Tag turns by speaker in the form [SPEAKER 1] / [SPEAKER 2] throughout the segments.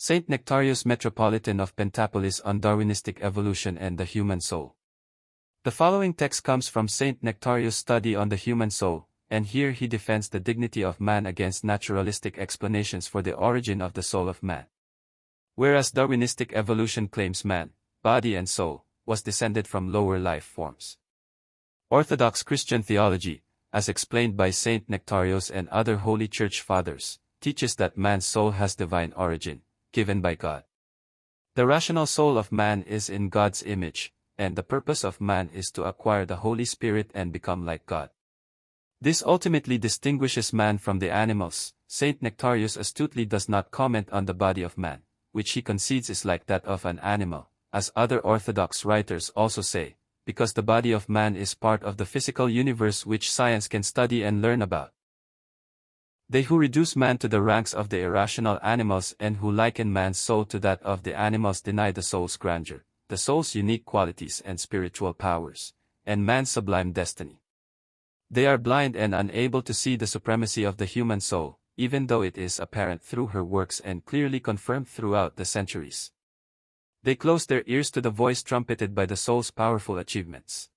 [SPEAKER 1] Saint Nectarios, Metropolitan of Pentapolis, on Darwinistic Evolution and the Human Soul. The following text comes from Saint Nectarios' study on the human soul, and here he defends the dignity of man against naturalistic explanations for the origin of the soul of man. Whereas Darwinistic evolution claims man, body and soul, was descended from lower life forms. Orthodox Christian theology, as explained by Saint Nectarios and other Holy Church Fathers, teaches that man's soul has divine origin, given by God. The rational soul of man is in God's image, and the purpose of man is to acquire the Holy Spirit and become like God. This ultimately distinguishes man from the animals. Saint Nectarios astutely does not comment on the body of man, which he concedes is like that of an animal, as other Orthodox writers also say, because the body of man is part of the physical universe which science can study and learn about. They who reduce man to the ranks of the irrational animals and who liken man's soul to that of the animals deny the soul's grandeur, the soul's unique qualities and spiritual powers, and man's sublime destiny. They are blind and unable to see the supremacy of the human soul, even though it is apparent through her works and clearly confirmed throughout the centuries. They close their ears to the voice trumpeted by the soul's powerful achievements.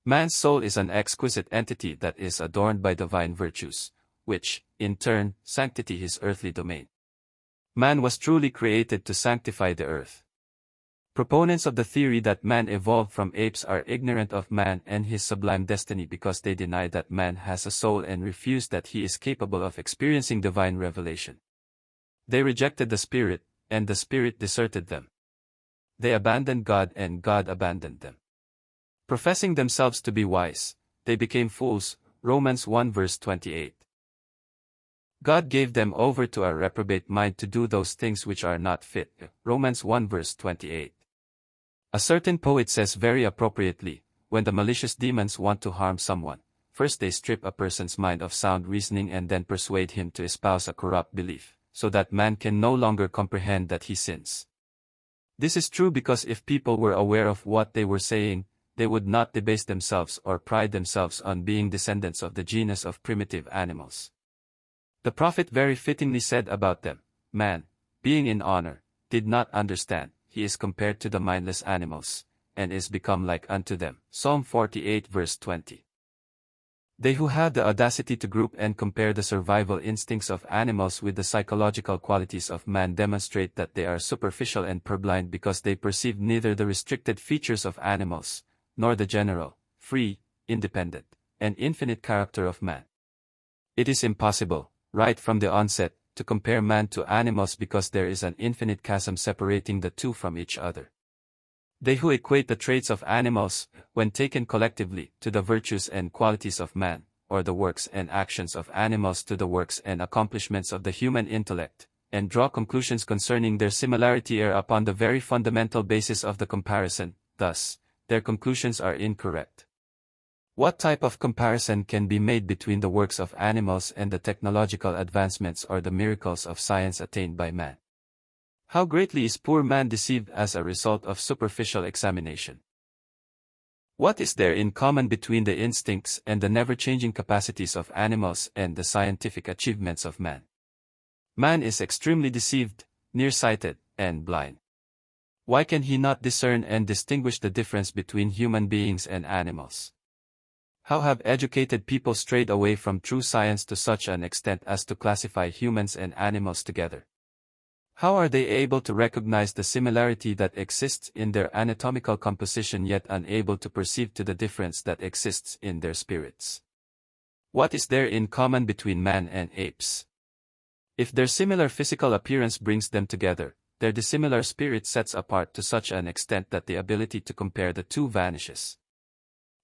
[SPEAKER 1] Man's soul is an exquisite entity that is adorned by divine virtues, which, in turn, sanctify his earthly domain. Man was truly created to sanctify the earth. Proponents of the theory that man evolved from apes are ignorant of man and his sublime destiny because they deny that man has a soul and refuse that he is capable of experiencing divine revelation. They rejected the Spirit, and the Spirit deserted them. They abandoned God and God abandoned them. Professing themselves to be wise, they became fools. Romans 1 verse 28. God gave them over to a reprobate mind to do those things which are not fit. Romans 1 verse 28. A certain poet says very appropriately, when the malicious demons want to harm someone, first they strip a person's mind of sound reasoning and then persuade him to espouse a corrupt belief, so that man can no longer comprehend that he sins. This is true because if people were aware of what they were saying, they would not debase themselves or pride themselves on being descendants of the genus of primitive animals. The prophet very fittingly said about them, man, being in honor, did not understand, he is compared to the mindless animals, and is become like unto them. Psalm 48 verse 20. They who have the audacity to group and compare the survival instincts of animals with the psychological qualities of man demonstrate that they are superficial and purblind because they perceive neither the restricted features of animals, nor the general, free, independent, and infinite character of man. It is impossible, right from the onset, to compare man to animals because there is an infinite chasm separating the two from each other. They who equate the traits of animals, when taken collectively, to the virtues and qualities of man, or the works and actions of animals to the works and accomplishments of the human intellect, and draw conclusions concerning their similarity err upon the very fundamental basis of the comparison. Thus, their conclusions are incorrect. What type of comparison can be made between the works of animals and the technological advancements or the miracles of science attained by man? How greatly is poor man deceived as a result of superficial examination? What is there in common between the instincts and the never-changing capacities of animals and the scientific achievements of man? Man is extremely deceived, nearsighted, and blind. Why can he not discern and distinguish the difference between human beings and animals? How have educated people strayed away from true science to such an extent as to classify humans and animals together? How are they able to recognize the similarity that exists in their anatomical composition yet unable to perceive to the difference that exists in their spirits? What is there in common between man and apes? If their similar physical appearance brings them together, their dissimilar spirit sets apart to such an extent that the ability to compare the two vanishes.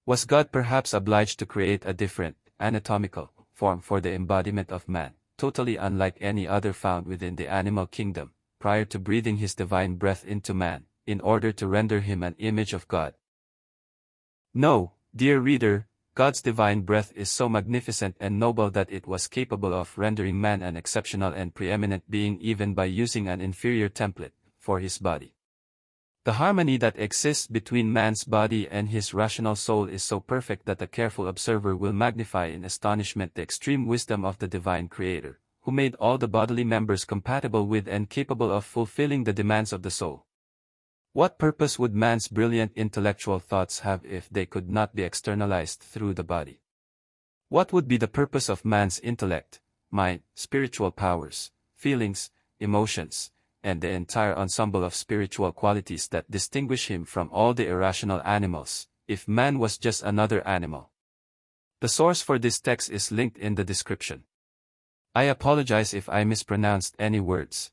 [SPEAKER 1] Was God perhaps obliged to create a different, anatomical, form for the embodiment of man, totally unlike any other found within the animal kingdom, prior to breathing his divine breath into man, in order to render him an image of God? No, dear reader, God's divine breath is so magnificent and noble that it was capable of rendering man an exceptional and preeminent being even by using an inferior template for his body. The harmony that exists between man's body and his rational soul is so perfect that a careful observer will magnify in astonishment the extreme wisdom of the divine Creator, who made all the bodily members compatible with and capable of fulfilling the demands of the soul. What purpose would man's brilliant intellectual thoughts have if they could not be externalized through the body? What would be the purpose of man's intellect, mind, spiritual powers, feelings, emotions, and the entire ensemble of spiritual qualities that distinguish him from all the irrational animals, if man was just another animal? The source for this text is linked in the description. I apologize if I mispronounced any words,